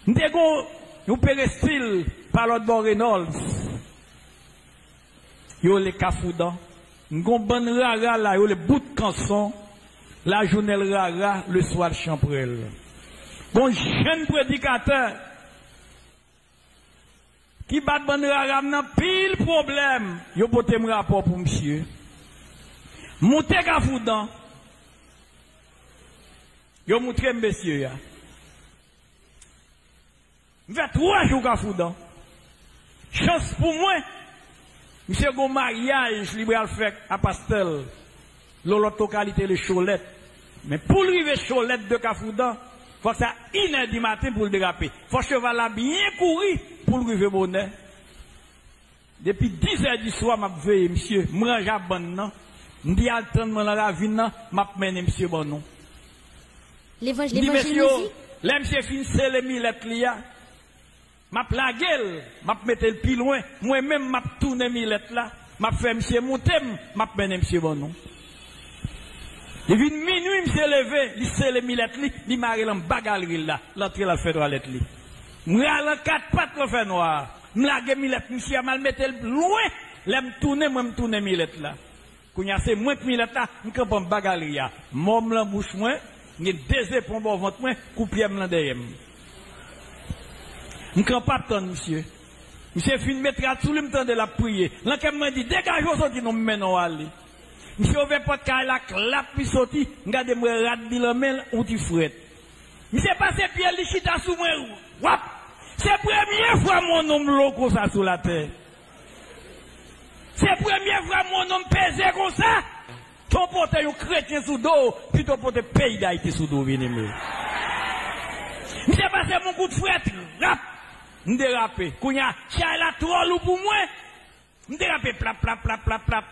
Nous pérestyle par l'autre bord Reynolds. Yo les Kafoudan. Nous bon rara là, yo les bout de canson. La journée rara, le soir champrel. Bon jeune prédicateur. Qui bat bon rara, nan pile problème. Yo pote un rapport pour monsieur. Monte Kafoudan. Yo montre monsieur ya. Je fais 3 jours Kafoudan. Chance pour moi. Monsieur gon mariage libre à faire à Pastel. L'autre localité le Cholette. Mais pour arriver Cholette de Kafoudan, faut que ça 1h du matin pour le déraper. Faut que cheval là bien courir pour arriver bonnet. Depuis 10h du soir m'a veillé monsieur, m'range à bon nan. M'di attendre dans la ravine m'a mené monsieur bon non. L'évangile monsieur, là monsieur fin c'est les millettes liya. M'a plaguel, m'a mettre le plus loin, moi-même m'a tourné millette là, m'a fait monsieur monter, m'a mené monsieur bon non. Il vient minuit, monsieur levé, il s'est les millettes li, il m'a dans bagarre là, l'entrée la fait toilette li. M'ra la 4 pattes le fait noir. M'lague millette, monsieur a mal mettre le loin, l'aime tourner, moi me tourner millette là. Quand y a c'est moins que millette là, m'camp en bagarre ya. Mom la bouche moins, j'ai 2 éponges au ventre moins, coupier m'la derrière. Je ne peux pas attendre, monsieur. Monsieur fin mettre à tout le temps de la prière. L'enquête m'a dit, dégagez sorti, nous menons à aller. Monsieur ouvert pas de la clap, puis sorti, regardez-moi, rad la main, ou tu fouette. Monsieur passé Pierre Lichita sous moi, wap! C'est la première fois mon nom l'eau comme ça sous la terre. C'est la première fois mon nom pesé comme ça. Ton porte un chrétien sous dos, puis ton porte pays d'Haïti sous dos, bien aimé. Monsieur passé mon coup de fouette, rap! M'dérapé. Kounya, chai la trop lourd pour moi. M'dérapé, plap, plap, plap, plap, plap.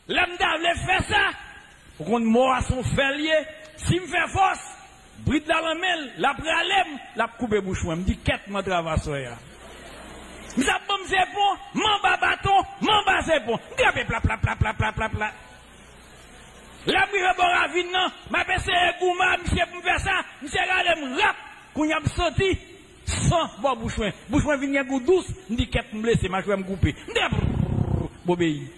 L'homme d'avle fait ça. Pour qu'on mord à son félier. Si m'fait force, bride dans la main, la pralem, la coupe bouche. M'dit, qu'est-ce que m'travasse ya. M'sa bon c'est bon, m'en bas bâton, m'en bas c'est bon. M'dérapé, plap, plap, plap, plap, plap, plap, plap. La prive bon ravine, non. M'a pensé, gouma, m'sie m'fait ça. M'sie rale m'rap. Kounya m'soti. Sans bon bouchouin. Bouchouin vient goût douce, m'dit qu'est me blessé, ma je vais me couper. Bobéi.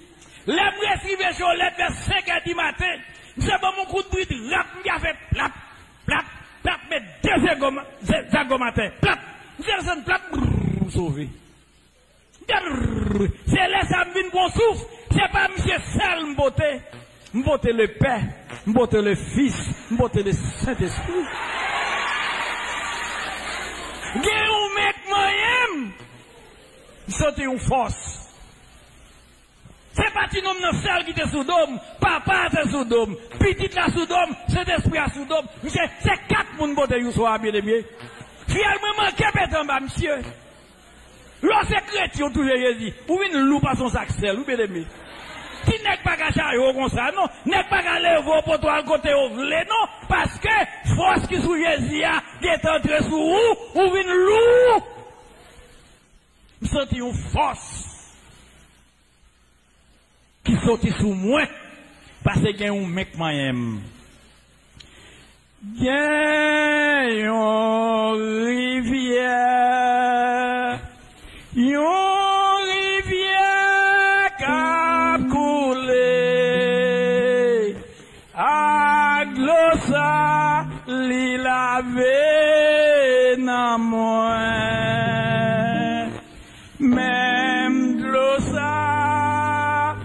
Là, me récivé Cholette vers 5h du matin. M'sais bon mon coup de bride, rap, m'y a fait plap, plap, plap, mais 2 zagomatin, plap. M'sais son plap, sauvé. C'est là ça me vient bon souffle. C'est pas monsieur seul m'boté. M'boté le Père, m'boté le Fils, m'boté le Saint-Esprit. Gen ou mec moyen, sorti une force. C'est pas un homme seul qui était sous dôme, papa était sous dôme, petite la sous dôme, cet esprit a sous dôme. C'est 4 moun bote you soir bien aimé. Finalement manqué pète en bas monsieur. Lorsque chrétien tout Jésus, ou une loupe à son sac sel, ou bien aimé. Qui n'est pas qu'à charger comme ça, non? N'est pas qu'à lever pour toi côté au vle, non? Parce que force qui sous Jésus a, qui est entré sous ou une loup. Je sens une force qui sortit sous moi, parce qu'il y a un mec moyen. Il y a une rivière, ça li lave nan moi même de l'eau ça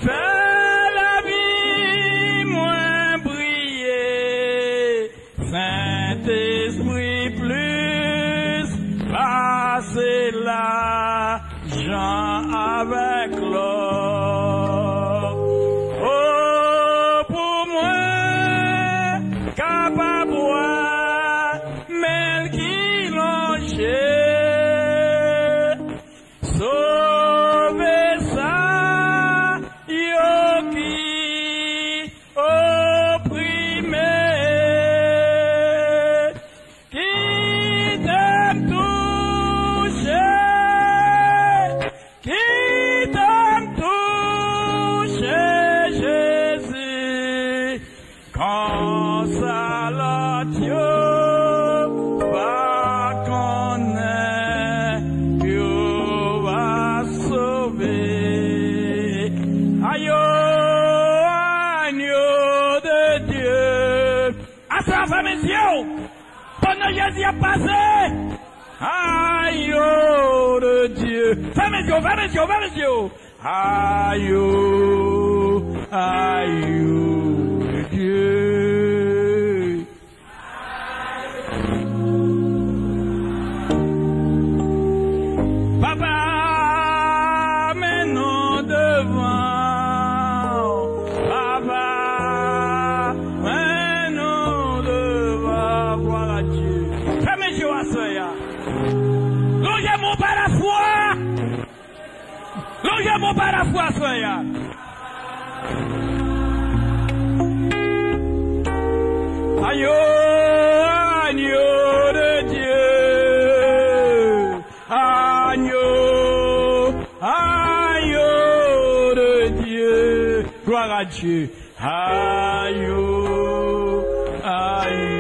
fait la vie moins briller Saint-Esprit plus passer l'argent avec l'or. Consolatio, Pendant Jésus a passé. Aïe, oh, de Dieu. Fermez les yeux, fermez les yeux, fermez les yeux. Aïe, oh, de Dieu. Papa, maintenant devant. Papa, maintenant devant. Voilà Dieu. Fermez les yeux à ça. Longez-moi par la foi. Longez-moi par la foi, soya. Aïe, agneau de Dieu. Agneau de Dieu. Gloire à Dieu. Agneau, agneau.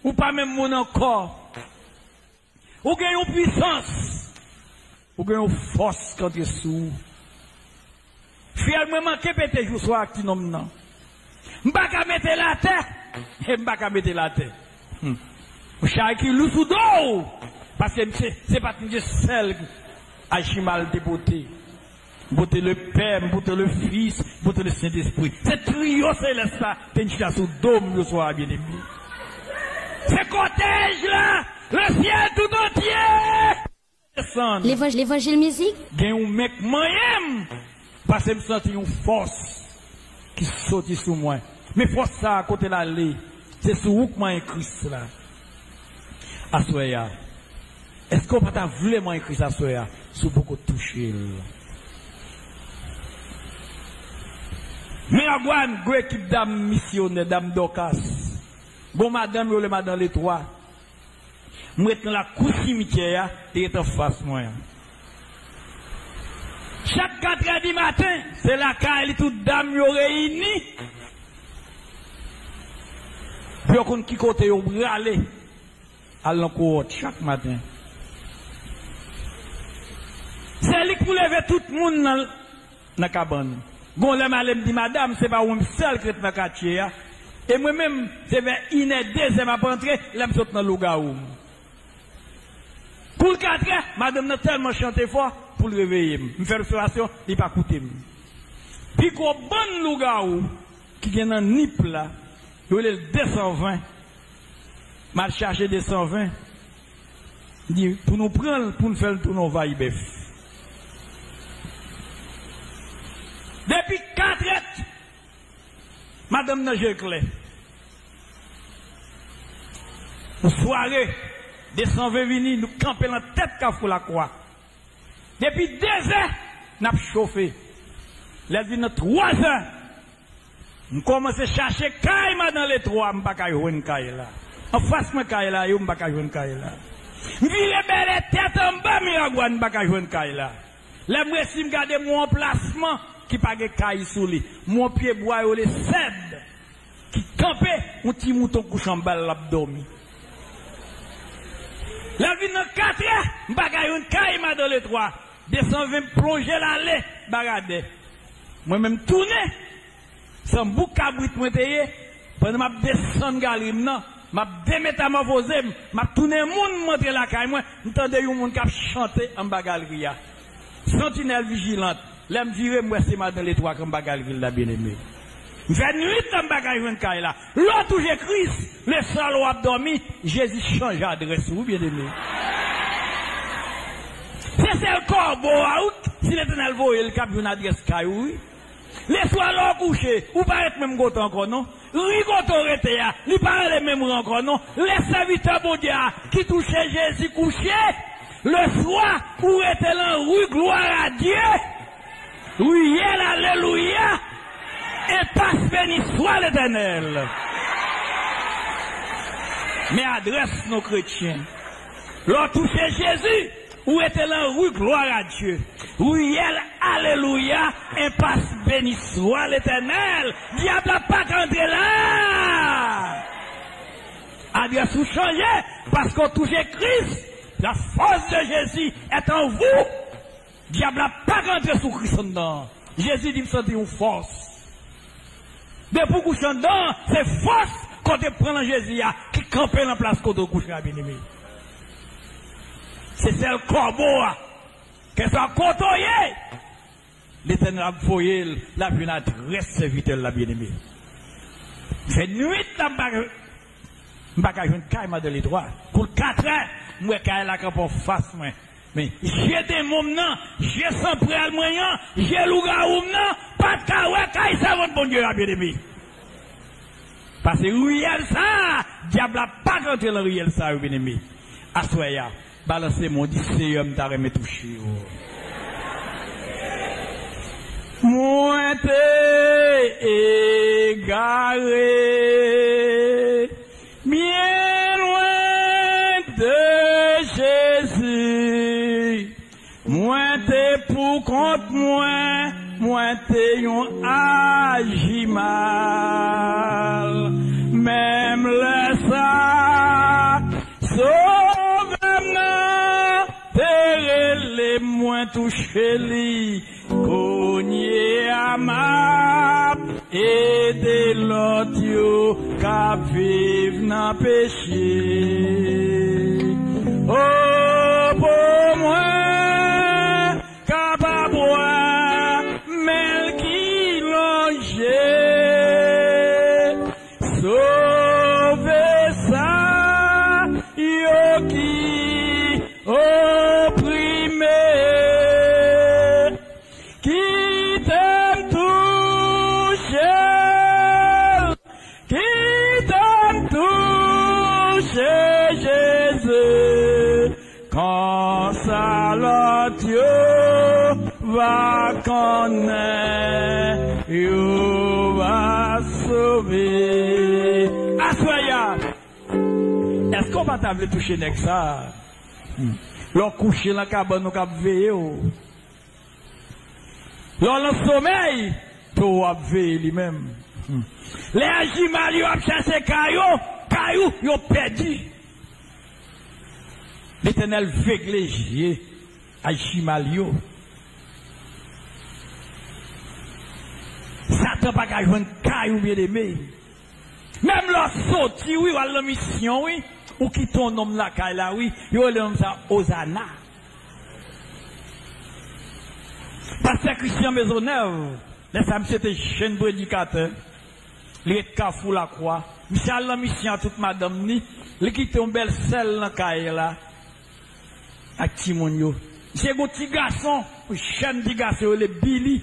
Ou pas même mon encore. Ou gagne une puissance. Ou gagne une force quand tu es sous. Finalement, manqué pété jour soir qui nomme non. M'baka mettre la terre. Et m'baka mettre la terre. M'chai qui lou sous dos. Parce que c'est pas une seule à chimal dépoté. Boter le Père, boter le Fils, boter le Saint-Esprit. C'est trio céleste là. T'es une sous dôme le soir bien aimé. Ce cortège-là, le ciel tout entier. L'évangile musique. Gen un mec moyen, parce que me senti une force qui saute sous moi. Mais force ça à côté la lait, c'est sous où que moi Christ là. Assoya. Est-ce qu'on peut voulu moi Christ assoya, sous beaucoup toucher. Mais à quoi une grande équipe d'âmes missionnaires, d'âmes d'Ocas. Bon, madame, yo le madame les trois. Moi, dans la cour cimetière, et est en face, moi. Chaque 4 heures du matin, c'est la caille, toute dame, yo réunie. Puis, on qui côté, yo brûlé. À l'encours, chaque matin. C'est lui qui pour lever tout le monde dans la cabane. Bon, là, madame dit, madame, c'est pas un seul qui est dans le quartier. Et moi-même, c'est vers 1h02, m'a rentré, là, je suis dans le Lougaou. Pour le 4 heures, madame n'a tellement chanté fort pour le réveiller. Je fais l'observation, il n'a pas écouté. Puis, qu'on bon Lougaou, qui vient dans Nip là, il est le 220. M'a cherché 220. Il dit, pour nous prendre, pour nous faire le tour, on va y bœuf. Depuis 4 heures, madame n'a pas clair. Une soirée, 220 vini, nous campons la tête qu'à la croix. Depuis 2 heures, nous avons chauffé. Là, il y a 3 heures. Nous commençons à chercher Kaïma dans les 3, je ne peux pas jouer Kaïla. En face de Kaïla, je ne peux pas jouer Kaïla. Je vais belle tête en bas, je ne peux pas jouer Kaïla. Là, je vais regarder mon emplacement qui n'a pas de Kaï sous lui. Mon pied bois, il est cède. Qui campait, un petit mouton couche en bas l'abdomen. La vie dans 4 heures, bagay une caïma dans les 3. 220 plonger l'allée, bagade. Moi-même tourné, sans bouc cabrit monteye, pendant ma descendre galerie, non, ma démétamorphosé, ma tourné moun monter la caï, moi, m'tendez yon moun kap chanter en bagalerie. Sentinelle vigilante, l'aime virer, moi, c'est ma dans les 3 comme bagalerie, la bien-aimée. J'ai nuit dans bagage une caille là. L'autre où j'ai Christ, le sol où a dormi, Jésus change d'adresse, vous bien aimé. C'est le corbeau out, si l'éternel voit le cap d'une adresse caillou. Les soirs là couché, ou pas être même goto encore non? Rigoto rete ya, li pas les mêmes encore non? Les serviteurs boudia qui touchaient Jésus couché, le soir où était là, oui, gloire à Dieu. Oui, alléluia. Et passe béni soit l'Éternel. Mais adresse nos chrétiens. Leur toucher Jésus, où était la rue, gloire à Dieu. Ruelle, alléluia, et passe béni soit l'Éternel. Diable n'a pas qu'entrer là. Adresse ou changer, parce qu'on touche Christ, la force de Jésus est en vous. Diable n'a pas rentré sous Christ dedans. Jésus dit me sentir une force. Depuis coucher dedans, c'est force quand tu prends Jésus qui campe en place quand tu couches bien aimé. C'est celle corbeau qu'elle soit côtoyée. L'Éternel a foyé la vie n'a très serviteur la bien aimé. C'est nuit là m'pas ka joindre caille de l'étoile. Pour 4 heures, moi caille la camp en face moi. Mais j'ai des mômes nan, j'ai sans préal moyen, j'ai lougaoum nan, pas de caille caille ça votre bon Dieu a bien aimé. Parce que riel ça, diable a pas rentré dans riel ça bien aimé. Assoya, balancez mon dit Seigneur m'ta remet toucher. Moi t'es égaré, bien loin de Jésus. Moi t'es pour contre moi t'es un agi mal. Même le ça, sauve-moi, t'es les moins touché li. Cogné à ma et de l'autre qu'à vivre dans péché. Oh, pour moi, capable mais qui longe, sauver ça, yo qui opprimé. Quand ça Dieu va connaître, il va sauver. Assoya, est-ce qu'on va t'avoir touché avec ça? L'on couché dans la cabane, on va veiller. L'on le sommeil, tu vas veiller lui-même. Les agimal, ils ont cherché caillou, ils ont perdu. L'Éternel véglégier à Chimalio. Satan pas qu'à jouer un caillou bien aimé. Même leur sorti, oui, ou à la mission, oui, ou qui ton homme là, là, oui, il y a l'homme ça, Hosanna. Pasteur Christian Maisonneuve, laissez-moi c'était jeune prédicateur, les cafou la croix, monsieur à la mission toute madame ni, les qui ton belle selle dans la là. À Timonio. C'est un petit garçon, un jeune petit garçon, le Billy.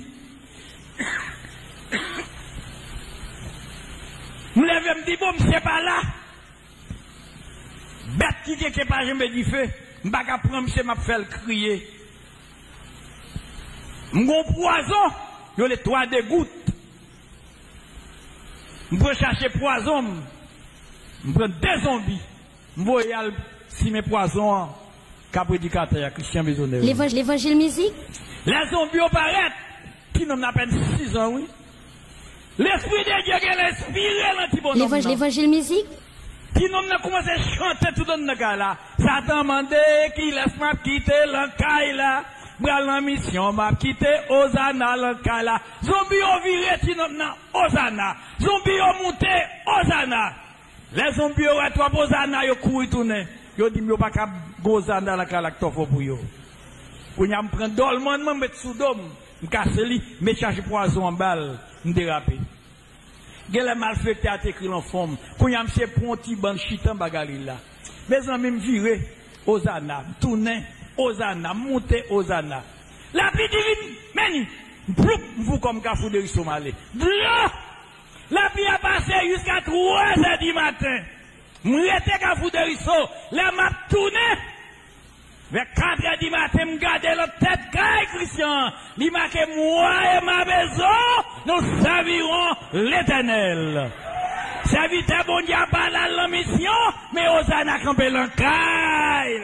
Je me dis, bon, c'est pas là. Bête qui est pas, je me dis, fait. Je ne vais pas prendre, je m'a fait crier. Mon poison, je les 3 des gouttes. Je peux chercher poison. Je prends 2 zombies. Je vais si mes poisons. Prédicateur Christian Maisonneuve. L'évangile musique. Les zombies apparaissent, qui n'ont à peine 6 ans, oui. L'esprit de Dieu qui est inspiré dans le bonhomme. L'évangile musique. Qui n'ont pas commencé à chanter tout dans le cas là. Satan demandé qui laisse m'a quitter le cas là. Bral la mission m'a quitté Hosanna le cas là. Zombies ont viré, qui n'ont Hosanna. Zombies ont monté Hosanna. Les zombies ont été Hosanna, ils ont couru tourner. Yo dit yo pas ka gozan dans la calactofo pour yo. Pour y prendre dolman me mettre sous dôme, me casser li, me charger poison en balle, me déraper. Gele malfecté a écrit en forme, pour y m'se ponti ban chitan bagarre là. Mes amis me virer Hosanna, tourner Hosanna, monter Hosanna. La pluie divine, meni, vous comme cafou de Somalé. La pluie a passé jusqu'à 3h du matin. M'rete ka fou de riso, la m'a tourné. Vers 4h du matin, m'gade la tête caille, Christian. Li marque moi et ma maison, nous servirons l'Éternel. Serviteur bon Dieu pas la mission, mais Hosanna campé l'encaille.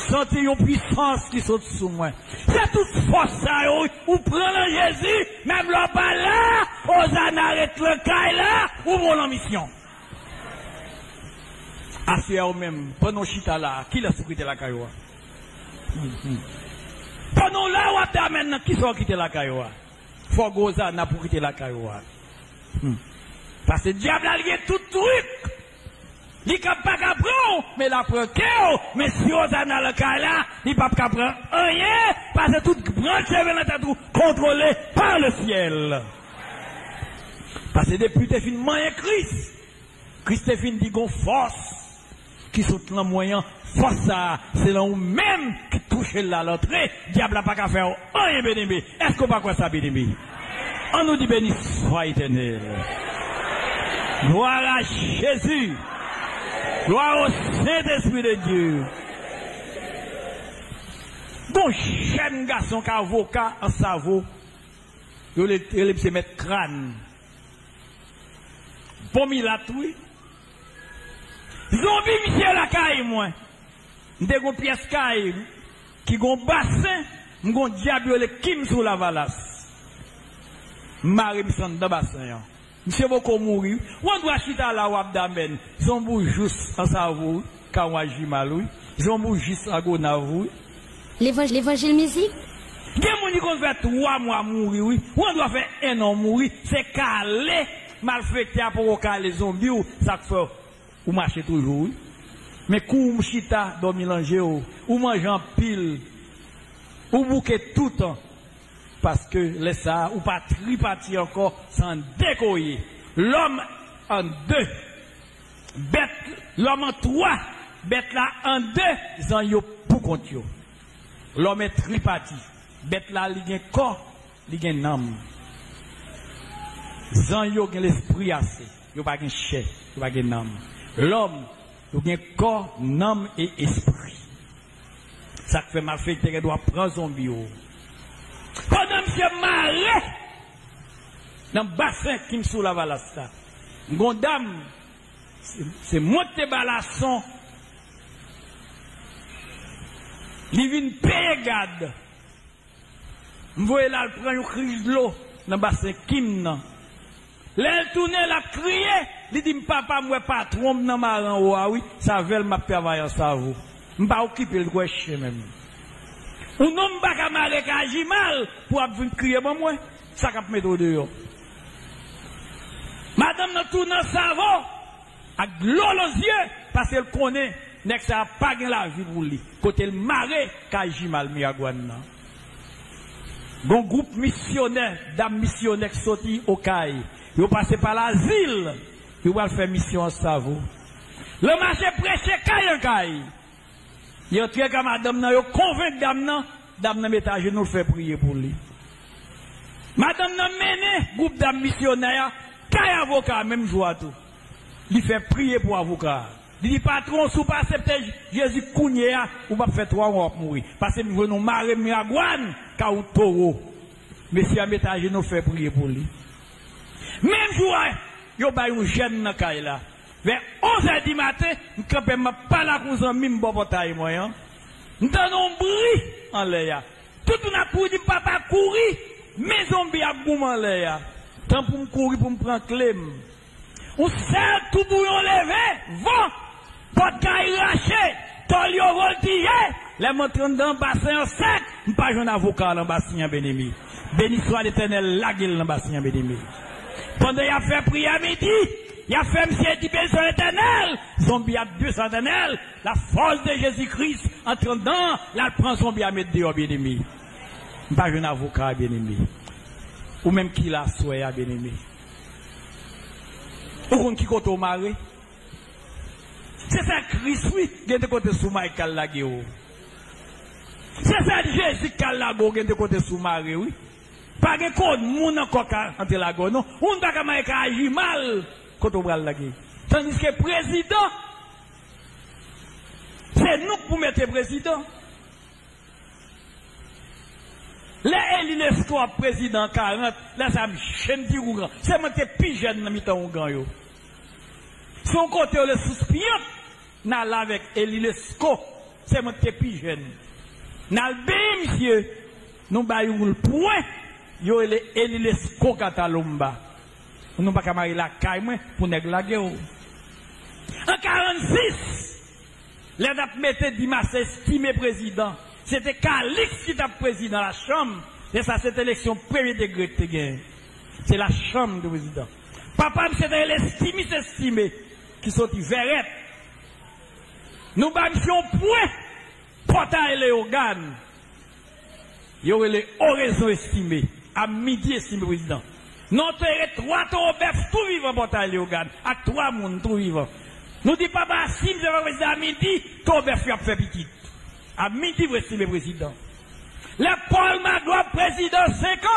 Sentez une puissance qui saute sous moi. C'est toute force ça, ou prend Jésus, même là pas là, Hosanna arrête l'encaille là, ou mon mission. Assurez même, pendant chita là, qui l'a quitté la cailloua? Pendant là, où t'as maintenant, qui sont quitté la cailloua? Faut goza n'a pour quitter la cailloua. Parce que le diable a lié tout truc. Il n'est pas capable, mais la prend kéo. Mais si on a dans le cas là, il n'est pas capable rien, parce que toute branche est tout contrôlée par le ciel. Parce que depuis que tu fin moyen Christ, Christ est fin dit qu'on force, qui sont dans le moyen, force ça, c'est là où même qui touche là l'entrée, diable n'a pas qu'à faire rien, béni. Est-ce qu'on va quoi ça, béni? On nous dit béni soit éternel. Gloire à Jésus. Gloire au Saint-Esprit de Dieu. Bon, jeune garçon qui a avocat en cerveau, il se mettre crâne. Bon, il a tout. Zombie, monsieur, la caille, moi. J'ai une pièce caille qui a un bassin, un diable qui est sous la valasse. Marie, me dans le bassin. Monsieur beaucoup mourir. On doit chiter la wab d'amen. Ils ont bougé juste en cerveau, quand on agit mal, oui. Ils ont bougé juste à gonavou. L'évangile musique? Il y a des gens qui fait 3 mois mourir, oui. On doit faire 1 an mourir. C'est calé, malfecté pour caler les zombies, ça fait, ou marcher toujours, oui. Mais quand chita, dans mélanger, ou manger en pile, ou bouquet tout le temps. Parce que les ça, ou pas tripartir encore, sans décoyer. L'homme en 2, bête, l'homme en 3, bête là en 2, ils ont yo pour compte. L'homme est triparti. Bête là, il y a un corps, il y a une âme. Ils ont yo l'esprit assez. Il n'y a pas de chair, il n'y a pas de âme. L'homme, il y a un corps, une âme et esprit. Ça fait mal fait, il doit prendre son bio. Pendant que je marre dans le bassin qui me sous la valasse, une dame, c'est monter balasson, il vient payer garde. Je vois là, elle prend une crise de l'eau dans le bassin Kim. Là, elle tourne, elle a crié, elle dit, papa, moi, patron, dans ma rang, oui, ça veut m'a travailler en cerveau. Je ne vais pas occuper le gouache même. Ou non, je ne vais pas agir mal pour venir crier pour moi. Ça va mettre au dehors. Madame n'a tourné le cerveau, avec l'eau aux yeux, parce qu'elle connaît, que ça n'a pas la vie pour lui. Côté le marais, qui agit mal, mi agouana. Bon groupe missionnaire, dames missionnaires qui sont au Caille. Ils ont passé par l'asile, ils vont faire mission en cerveau. Le marché prêché Caille en Caille. Il y a très comme madame, ils ont convaincu dame, n'a mettre à genoux, fait prier pour lui. Madame n'a mené, groupe dames missionnaires, Caille avocat, même joie tout. Il fait prier pour avocat. Il dit, patron, si vous pas accepter Jésus Kounia, vous pas faire 3 mois pour mourir. Parce que nous venons marrer Miagouane, car vous taureau. Monsieur a mettre à genoux, fait prier pour lui. Même jour, il y a un jeune dans la là. Vers 11h du matin, je ne peux pas la cousin, même bon bataille, moi. Nous avons un bruit en l'air. Tout le monde a pour dire, papa, courir. Mes zombies a boum en l'air. Tant pour me courir, pour me prendre clé. On sert tout bouillon levé, vent, porte caille raché, tolio voltigé. Les montrants dans le bassin en sec, je ne pas un avocat dans le bassin bénémi. Béni soit l'Éternel, la gueule dans le bassin bénémi. Pendant qu'il a fait prier à midi, il a fait monsieur dit béni soit l'Éternel, zombie à 200 éternel, la force de Jésus-Christ entre dedans, là, il prend zombie à mettre dehors, bien-aimé. Je pas un avocat, bien-aimé. Ou même qui l'a souhaité, bien-aimé. Ou qui côté au mari. C'est ça Christ, oui, qui est de côté sous Michael Lagéo. C'est ça Jésus qui a lago, qui est de côté sous mari, oui. Pas de code, moun encore entre la go, non. On va pas agir mal quand on va la guerre. Tandis que le président, c'est nous pour mettre le président. Là, il est le président 40, là, ça me chaîne du grand. C'est moi qui suis plus jeune dans le grand. Son côté, le sous-pion, n'a là avec Elinesco, c'est moi qui suis plus jeune. N'a le bé, monsieur, nous baillons le point. Yo ele Elinesco Catalomba. Nous pas marier la caille pour nèg la guerre. En 46, les dates mettaient Dimas estimé président. C'était Calix qui était président de la Chambre. Et ça, cette élection premier degré que tu c'est la Chambre du président. Papa, c'était l'estimé qui sont verrette. Nous avons un point, portail les organes. Il y aurait les oraisons estimées. À midi, estimé président. Nous avons 3 bœufs tout vivant, portail les organes. À 3 personnes tout vivant. Nous disons, papa, si nous avons président à midi, ton bœuf a fait petit. À midi, vous estimez président. Le Paul Magloire, président 50,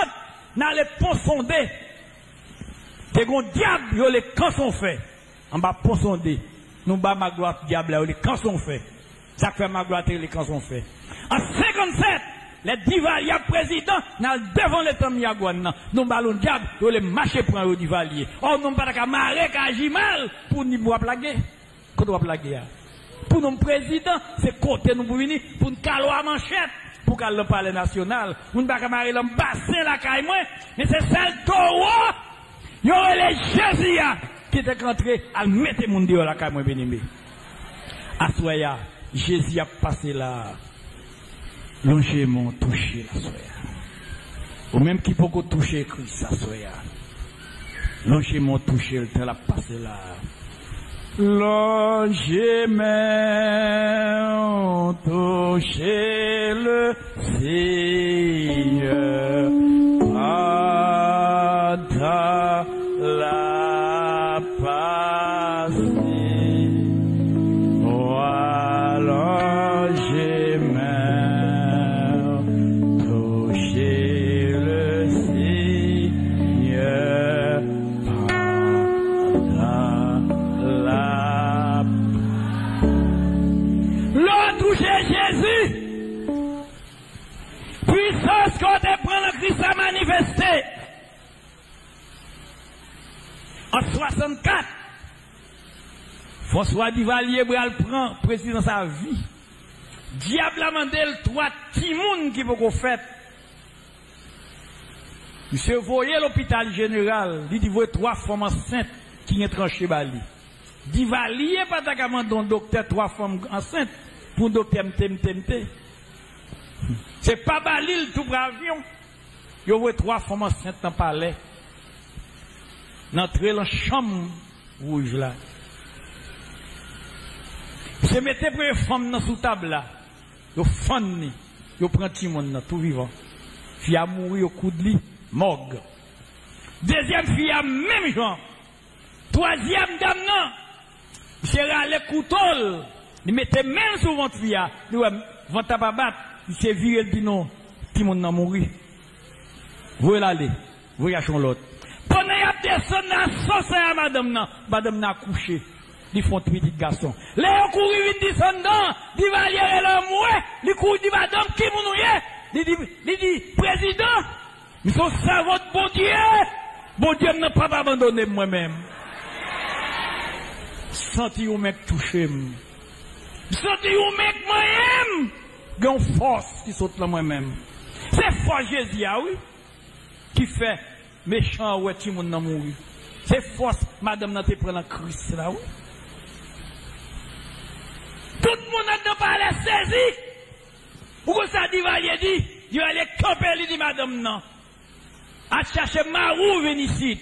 dans les ponts sondés. C'est un diable, il y a les camps sont faits. En bas, ponts sondés. Nous bas Magloire, diable, les camps sont faits. Ça fait Magloire, les camps sont faits. En 57, les divaliers président, devant les temps Miagouane, nous ballons diable, nous les marchés pour un divalier. Or, nous pas qu'à marrer, qu'à agir mal, pour nous boire plaguer. Qu'on doit plaguer. Pour nous président, c'est côté nous pour venir, pour nous caler à manchette, pour caler le palais national. Nous ne pouvons pas marrer l'homme bassin la caille, mais c'est celle taureau. Il y aurait les Jésus qui étaient rentrés à mettre mon Dieu la caille, bien aimé. À soya, Jésus a passé là. Longement touché la soya. Ou même qui peut toucher Christ la soya. Longement touché le tel a passé là. Longement touché le Seigneur. Ada la passé. Puissance qu'on te prend le Christ à manifester. En 64, François Duvalier prend président sa vie. Diable a mandé le 3 timounes qui vont faire. Monsieur voyez l'hôpital général, il dit voyez 3 femmes enceintes qui ont tranché Bali. Duvalier pas d'accord mandé un docteur 3 femmes enceintes pour docteur MTMT. C'est pas Balil tout avion. Il y a 3 femmes enceintes dans le palais. N'entrer dans la chambre rouge là. Je mettais pour les femmes dans sous table là. Ils font, ils prennent tout le monde tout vivant. Fille a mouru au coup de lit, morgue. Deuxième fille a même genre. Troisième dame non. Monsieur râle couteau. Il mettait même sur votre fille. Il vont pas battre. Il s'est viré le dit non. Tout le monde a mouru. Vous allez. Vous allez l'autre. Pendant qu'il y a descendu dans la sauce à madame n'a couché. Ils font tout petit garçon. Les gens courent, ils descendent, ils vont aller là, moi, ils courent, ils disent, madame, qui vous nous ils disent, président, ils sont savants de bon Dieu. Bon Dieu n'a pas abandonné moi-même. Senti où mec touché. Senti où mec moi-même. Il y a une force qui saute là moi-même. C'est force Jésus, oui, qui fait méchant, ouais, tout le monde n'a mouru. C'est force, madame, n'a pas pris la Christ là, oui. Tout le monde n'a pas la saisi. Pourquoi ça dit, il va aller camper, il dit, madame, non. À chercher Marou, venir ici.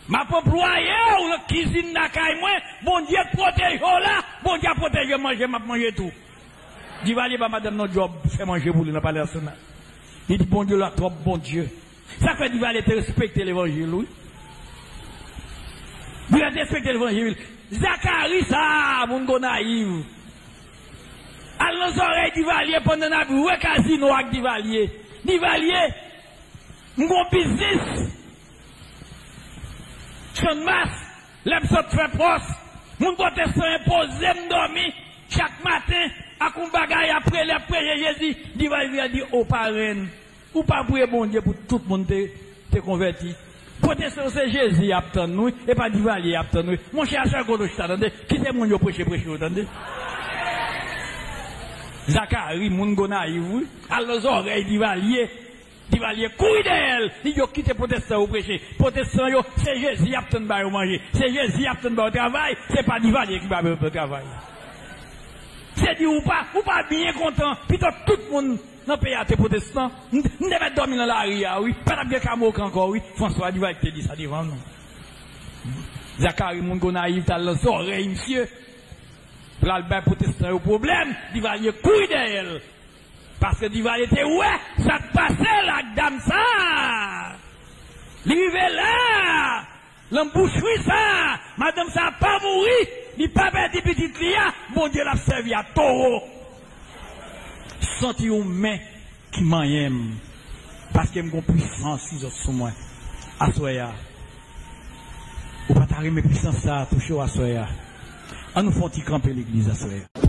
Ma employé, ou la cuisine n'a qu'à moi, bon Dieu protège là, bon Dieu protège manger, m'a manger tout. Dit, va aller, madame, non, job, fait manger pour lui, n'a pas l'air sonné. Il dit, bon Dieu, là, trop bon Dieu. Ça fait qu'il va aller te respecter l'évangile, oui. Il va respecter l'évangile. Zacharie, ça, mon gars naïf. À nos oreilles d'Ivalier, pendant la vie, ouais, casino avec d'Ivalier. D'Ivalier, mon business. Champ de masse, l'absent fait proche. Mon protestant imposé, m'dormi, chaque matin, à qu'on bagaille après, Jésus, d'Ivalier a dit, oh, parrain, ou pas pour bon Dieu pour tout le monde te converti. Protestant, c'est Jésus, attend nous, et pas d'Ivalier, attend nous. Mon cher, à chaque côté, attendez, qui c'est mon Dieu prêcher, attendez? Zacharie, mon gonaï, à nos oreilles d'Ivalier, Divalier couille d'elle, il y a quitté protestant au prêcher. Protestant, c'est Jésus qui a obtenu au manger. C'est Jésus qui a obtenu au travail, c'est pas Divalier qui va au travail. C'est dit ou pas bien content, puis tout le monde dans le pays à tes protestants, nous devons dormir dans la rue, oui, pas bien qu'à moquer encore, oui. François Divalier te dit ça devant nous. Zachary Mongo naïf, t'as l'oreille, monsieur. Pour l'albert protestant au problème, Divalier couille d'elle. Parce que Divalier était, ouais, ça te passait là, dame ça. L'hiver là, l'emboucherie ça, madame ça n'a pas mouru, il pas perdu petit client, mon Dieu l'a servi à taureau. Senti une main qui m'aime, parce que j'ai puissance sur moi, à soya. Ou pas t'arriver mes puissances ça, toucher à soya. On nous faut camper l'église à soya.